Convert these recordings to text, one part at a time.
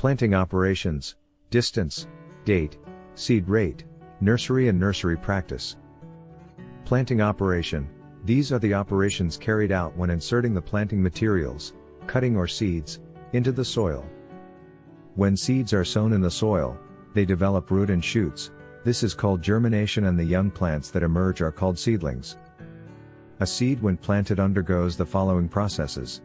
Planting operations, distance, date, seed rate, nursery and nursery practice. Planting operation, these are the operations carried out when inserting the planting materials, cutting or seeds, into the soil. When seeds are sown in the soil, they develop root and shoots. This is called germination, and the young plants that emerge are called seedlings. A seed when planted undergoes the following processes.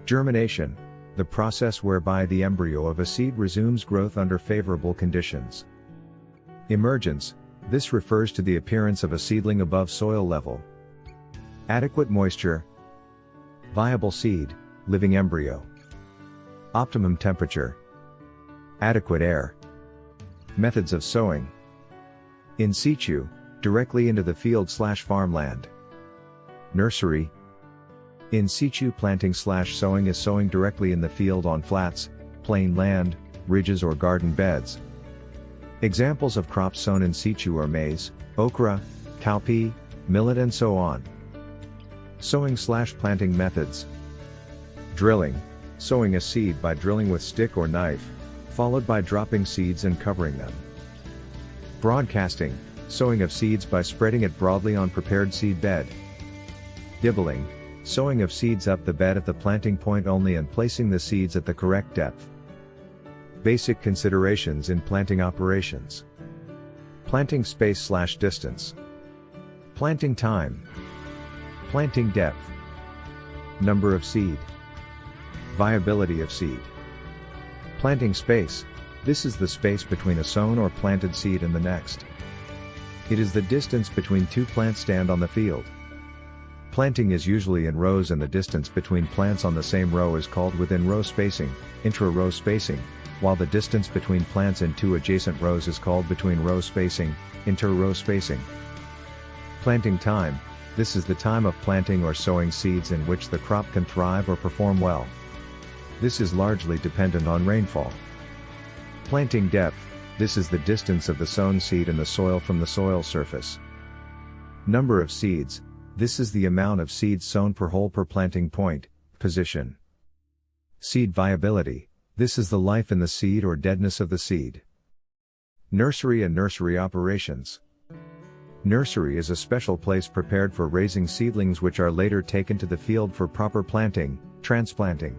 Germination, the process whereby the embryo of a seed resumes growth under favorable conditions. Emergence, this refers to the appearance of a seedling above soil level. Adequate moisture. Viable seed, living embryo. Optimum temperature. Adequate air. Methods of sowing. In situ, directly into the field/farmland. Nursery. In situ planting/sowing is sowing directly in the field on flats, plain land, ridges or garden beds. Examples of crops sown in situ are maize, okra, cowpea, millet and so on. Sowing/planting methods. Drilling, sowing a seed by drilling with stick or knife, followed by dropping seeds and covering them. Broadcasting, sowing of seeds by spreading it broadly on prepared seed bed. Dibbling, sowing of seeds up the bed at the planting point only and placing the seeds at the correct depth. Basic considerations in planting operations. Planting space/distance. Planting time. Planting depth. Number of seed. Viability of seed. Planting space, this is the space between a sown or planted seed and the next. It is the distance between two plants stand on the field. Planting is usually in rows, and the distance between plants on the same row is called within-row spacing, intra-row spacing, while the distance between plants in two adjacent rows is called between-row spacing, inter-row spacing. Planting time, this is the time of planting or sowing seeds in which the crop can thrive or perform well. This is largely dependent on rainfall. Planting depth, this is the distance of the sown seed in the soil from the soil surface. Number of seeds, this is the amount of seeds sown per hole per planting point, position. Seed viability, this is the life in the seed or deadness of the seed. Nursery and nursery operations. Nursery is a special place prepared for raising seedlings which are later taken to the field for proper planting, transplanting.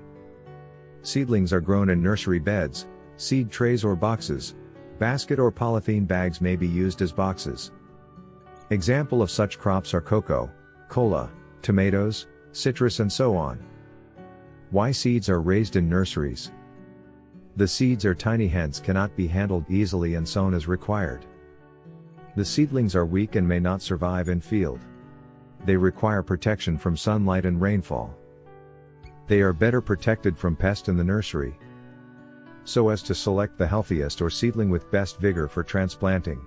Seedlings are grown in nursery beds, seed trays or boxes. Basket or polythene bags may be used as boxes. Example of such crops are cocoa, cola, tomatoes, citrus and so on. Why seeds are raised in nurseries? The seeds are tiny, hence cannot be handled easily and sown as required. The seedlings are weak and may not survive in field. They require protection from sunlight and rainfall. They are better protected from pest in the nursery, so as to select the healthiest or seedling with best vigor for transplanting.